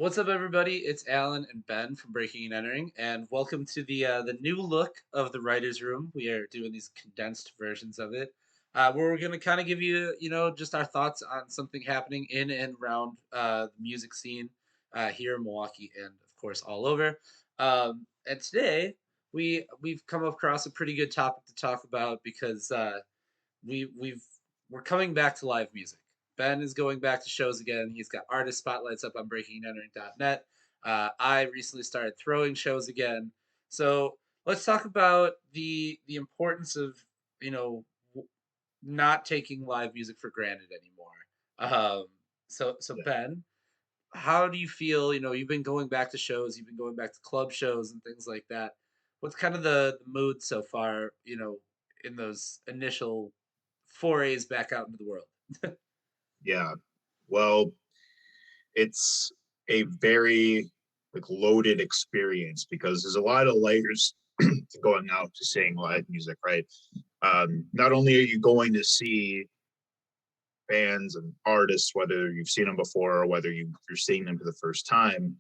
What's up, everybody? It's Alan and Ben from Breaking and Entering, and welcome to the new look of the writers' room. We are doing these condensed versions of it, where we're going to kind of give you, just our thoughts on something happening in and around the music scene here in Milwaukee, and of course all over. And today we've come across a pretty good topic to talk about because we're coming back to live music. Ben is going back to shows again. He's got artist spotlights up on breakingandentering.net. I recently started throwing shows again. So let's talk about the importance of you know not taking live music for granted anymore. So Yeah. Ben, how do you feel? You've been going back to shows, you've been going back to club shows and things like that. What's kind of the mood so far? In those initial forays back out into the world. Yeah. Well, it's a very loaded experience because there's a lot of layers to going out to seeing live music, right? Not only are you going to see bands and artists, whether you've seen them before or whether you're seeing them for the first time,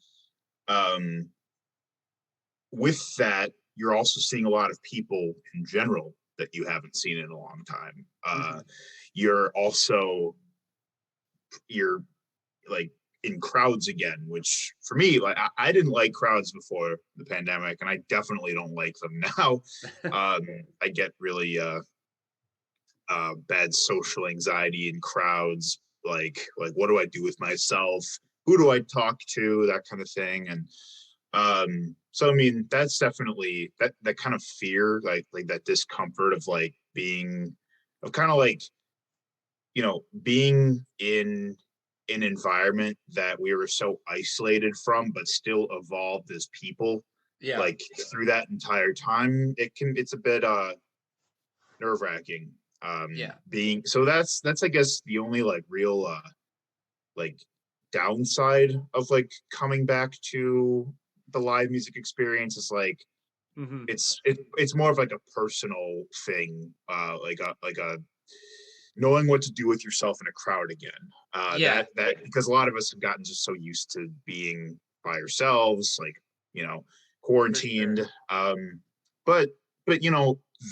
um, with that, you're also seeing a lot of people in general that you haven't seen in a long time. Mhm. You're also you're like in crowds again, which for me, like I didn't like crowds before the pandemic, and I definitely don't like them now. I get really bad social anxiety in crowds. Like what do I do with myself? Who do I talk to? That kind of thing. And so I mean, that's definitely that kind of fear, like that discomfort of like being of kind of like being in an environment that we were so isolated from, but still evolved as people, Yeah, like through that entire time, it's a bit nerve wracking. yeah, Being so that's I guess the only like real like downside of like coming back to the live music experience is like hmm it's more of like a personal thing, like a knowing what to do with yourself in a crowd again. yeah, That because a lot of us have gotten just so used to being by ourselves, like you know, for sure. quarantined. But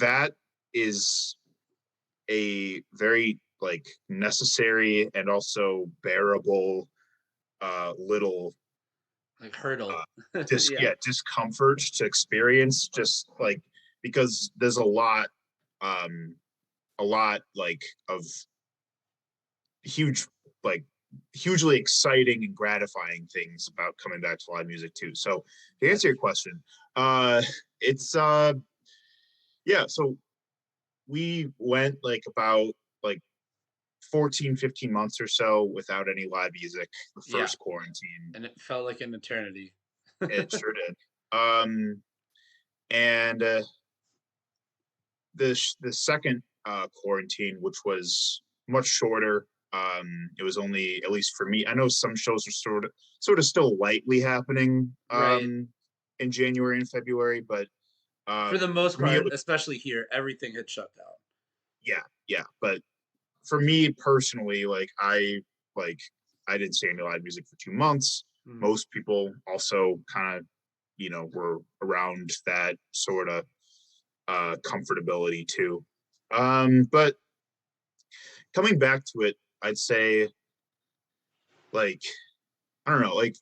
that is a very like necessary and also bearable little Like hurdle. uh, Yeah, discomfort to experience, just like because there's um, a lot like of huge like hugely exciting and gratifying things about coming back to live music too. So to that's answer your true. question, it's yeah, so we went like about like 14, 15 months or so without any live music the Yeah, first quarantine. and it felt like an eternity. It sure did. And the second quarantine, which was much shorter. It was only, at least for me, I know some shows are sort of still lightly happening Right. in January and February, but For the most for me, it part, was, especially here, everything had shut down. yeah, yeah. But for me personally, like I didn't see any live music for 2 months. Mhm. Most people also kind of were around that sort of comfortability too. But coming back to it, I'd say like I don't know, like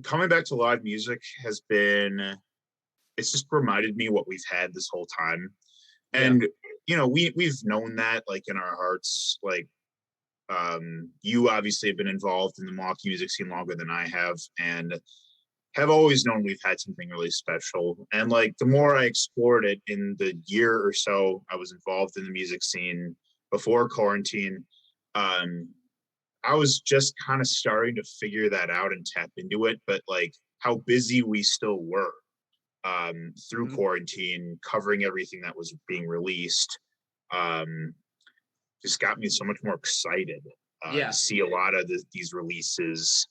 coming back to live music has been it's just reminded me what we've had this whole time. Yeah, And we've known that like in our hearts, like you obviously have been involved in the Milwaukee music scene longer than I have, and have always known we've had something really special. And like the more I explored it in the year or so I was involved in the music scene before quarantine, um, I was just kind of starting to figure that out and tap into it. But like how busy we still were through hmm quarantine, covering everything that was being released, um, just got me so much more excited to yeah, see a lot of these releases,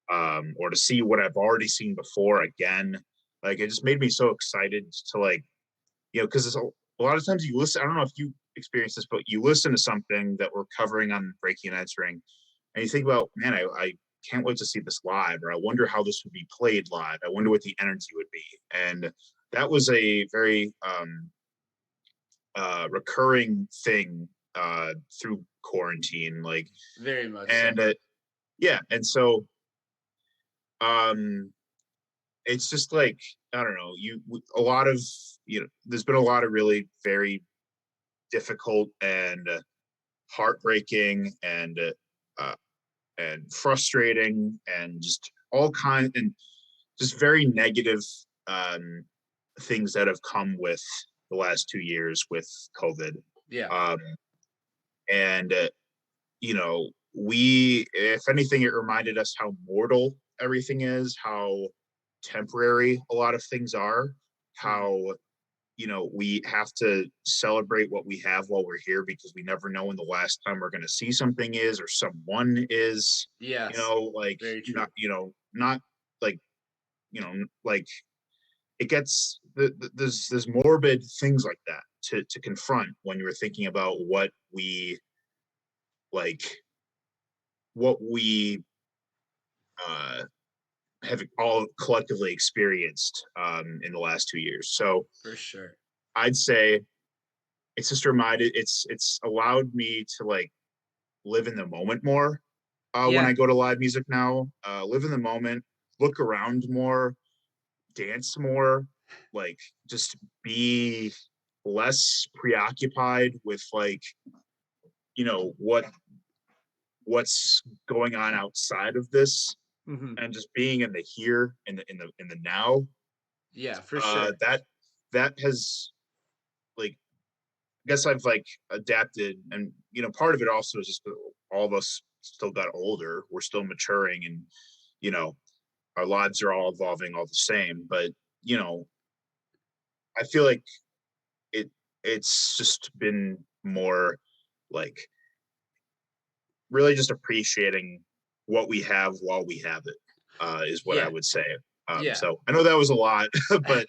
or to see what I've already seen before again. Like it just made me so excited to like, because a lot of times you listen. I don't know if you experience this, but you listen to something that we're covering on Breaking and Entering, and you think about, man, I can't wait to see this live, or I wonder how this would be played live. I wonder what the energy would be. And that was a very recurring thing through quarantine. Like, Very much so. and yeah, and so um, it's just like, I don't know, a lot of, there's been a lot of really very difficult and heartbreaking uh, and frustrating and just all kind and just very negative um, things that have come with the last 2 years with COVID. Yeah, Um, and we, if anything, it reminded us how mortal everything is, how temporary a lot of things are, hmm, how we have to celebrate what we have while we're here because we never know when the last time we're going to see something is or someone is, yes, like very true. not like, like it gets there's morbid things like that to confront when you're thinking about like what we uh have all collectively experienced in the last 2 years. So For sure. I'd say it's just reminded it's allowed me to like live in the moment more when Yeah. I go to live music now. Live in the moment, look around more, dance more, like just be less preoccupied with like what's going on outside of this, Hmm. and just being in the here, in the now. Yeah, for sure. That has like, I guess I've like adapted, and part of it also is just all of us still got older. We're still maturing, and you know, our lives are all evolving all the same. But you know, I feel like it it's just been more like really just appreciating what we have while we have it, is what I Yeah, would say. yeah. So I know that was a lot, but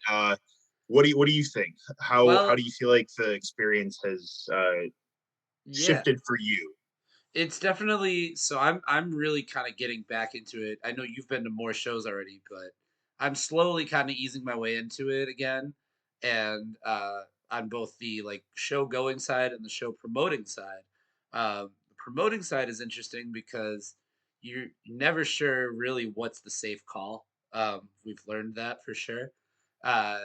what do you think? How Well, do you feel like the experience has yeah. shifted for you? It's definitely so I'm really kind of getting back into it. I know you've been to more shows already, but I'm slowly kind of easing my way into it again. And on both the like show going side and the show promoting side. The promoting side is interesting because you're never sure really what's the safe call. We've learned that for sure. Uh,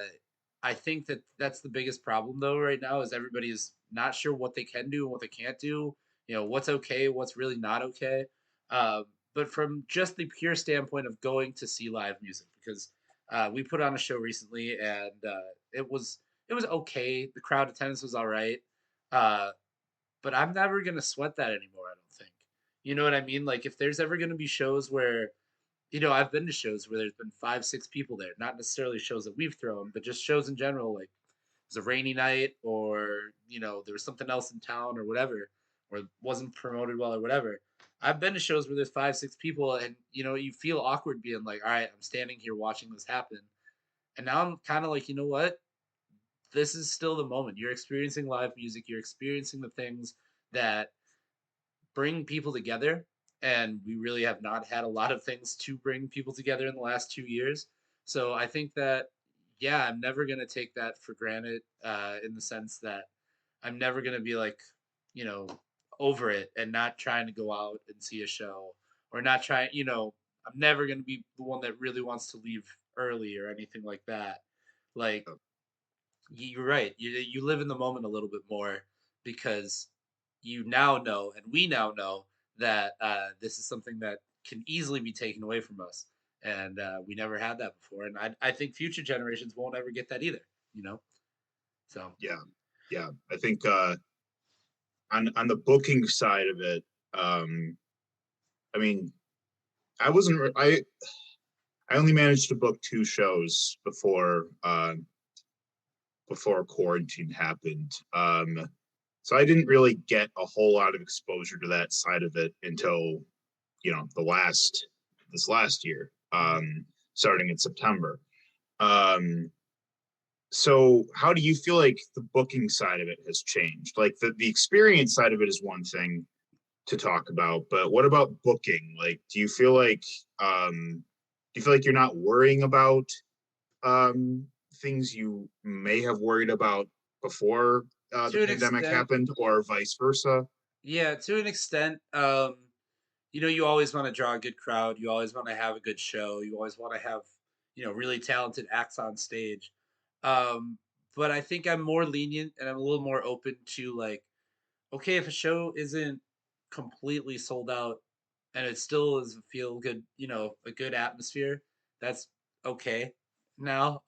I think that that's the biggest problem though right now is everybody is not sure what they can do and what they can't do, what's okay, what's really not okay. But from just the pure standpoint of going to see live music, because we put on a show recently and it was okay. The crowd attendance was all right, uh, but I'm never gonna sweat that anymore. I don't think. You know what I mean? Like if there's ever gonna be shows where I've been to shows where there's been 5, 6 people there, not necessarily shows that we've thrown, but just shows in general. Like was a rainy night or there was something else in town or whatever or it wasn't promoted well or whatever. I've been to shows where there's 5, 6 people and you feel awkward being like, all right, I'm standing here watching this happen. And now I'm kind of like, you know what, this is still the moment. You're experiencing live music, you're experiencing the things that bring people together, and we really have not had a lot of things to bring people together in the last 2 years. So I think that, yeah, I'm never going to take that for granted, in the sense that I'm never going to be like, you know, over it and not trying to go out and see a show or not trying, I'm never going to be the one that really wants to leave early or anything like that. Like, you're right. You live in the moment a little bit more because you now know, and we now know that this is something that can easily be taken away from us, and we never had that before. And I think future generations won't ever get that either. You know, so Yeah, yeah. I think on the booking side of it, um, I mean, I wasn't. I only managed to book 2 shows before quarantine happened. So I didn't really get a whole lot of exposure to that side of it until the last this last year, mhm. starting in September. Um, so how do you feel like the booking side of it has changed? Like the experience side of it is one thing, to talk about. But what about booking? Like, do you feel like you're not worrying about things you may have worried about before the To an pandemic extent, happened, or vice versa? yeah, to an extent. You always want to draw a good crowd. You always want to have a good show. You always want to have, really talented acts on stage. Um, but I think I'm more lenient and I'm a little more open to like, okay, if a show isn't completely sold out and it still is a feel good, a good atmosphere, that's okay now.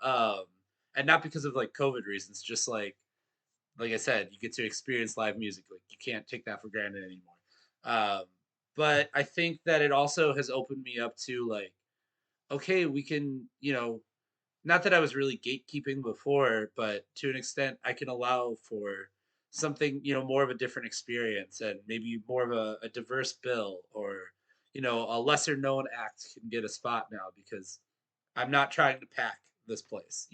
And not because of like COVID reasons, just like I said, you get to experience live music. Like you can't take that for granted anymore. Um, but I think that it also has opened me up to like, okay, we can, not that I was really gatekeeping before, but to an extent, I can allow for something, more of a different experience and maybe more of a diverse bill or, a lesser known act can get a spot now because I'm not trying to pack this place,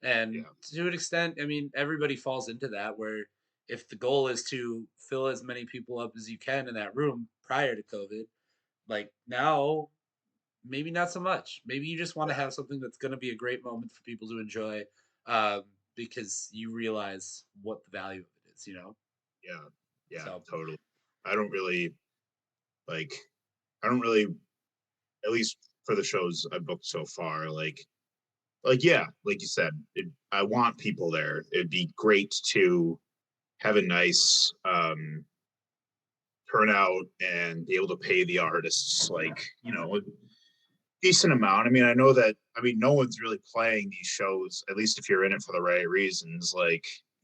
And Yeah, to an extent, I mean, everybody falls into that where if the goal is to fill as many people up as you can in that room prior to COVID, like now, maybe not so much. Maybe you just want to yeah, have something that's going to be a great moment for people to enjoy because you realize what the value of it is. yeah, yeah, So, totally. I don't really like. I don't really, at least for the shows I've booked so far, yeah, like you said, I want people there. It'd be great to have a nice turnout and be able to pay the artists a decent amount. I mean, I know that. I mean, no one's really playing these shows. At least if you're in it for the right reasons,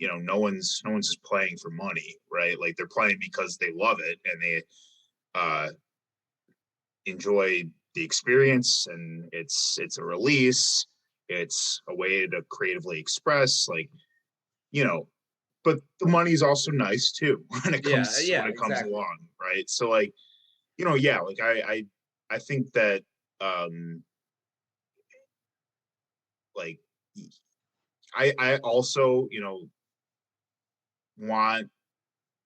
no one's just playing for money, right? Like they're playing because they love it and they uh, enjoy the experience, and it's a release. It's a way to creatively express, you know. But the money's also nice too when it yeah, comes yeah, exactly. along, right? So yeah, I think that um like I also want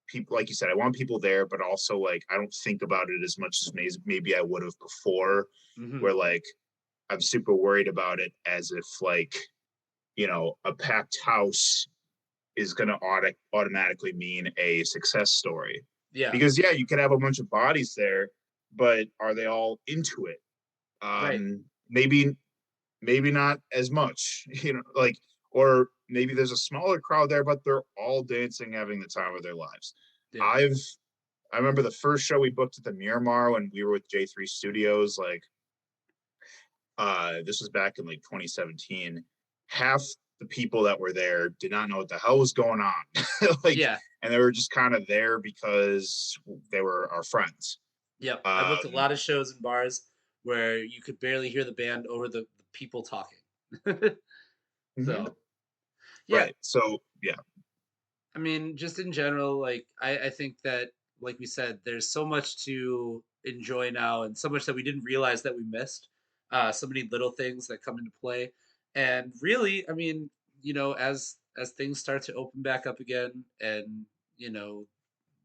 people, like you said, I want people there, but also like I don't think about it as much as maybe I would have before, Hmm. where I'm super worried about it as if a packed house is going to automatically mean a success story. Yeah, Because yeah, you could have a bunch of bodies there, but are they all into it? right. Maybe not as much, or maybe there's a smaller crowd there, but they're all dancing, having the time of their lives. Yeah. I've I remember the first show we booked at the Miramar when we were with J3 Studios. This was back in 2017. Half the people that were there did not know what the hell was going on. Yeah. And they were just kind of there because they were our friends. Yep. I booked a Um, lot of shows in bars where you could barely hear the band over the people talking. mhm, So, yeah, right. So yeah, I mean, just in general, like I think that, like we said, there's so much to enjoy now, and so much that we didn't realize that we missed. So many little things that come into play, and really, I mean, as things start to open back up again, and you know,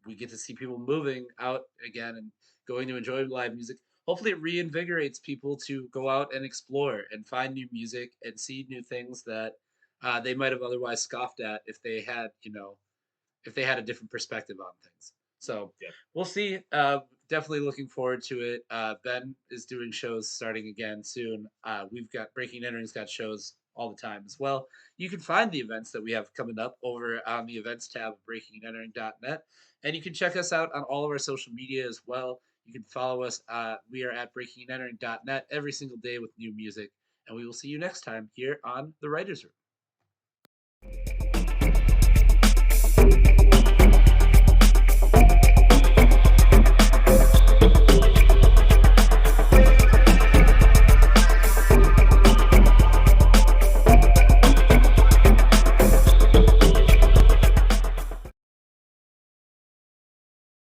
we get to see people moving out again and going to enjoy live music. Hopefully, it reinvigorates people to go out and explore and find new music and see new things that they might have otherwise scoffed at if they had a different perspective on things. So yeah. we'll see. Definitely looking forward to it. Ben is doing shows starting again soon. We've got Breaking Entering's got shows all the time as well. You can find the events that we have coming up over on the events tab of breakingandentering.net. And you can check us out on all of our social media as well. You can follow us. We are at breakingandentering.net every single day with new music. And we will see you next time here on The Writers Room.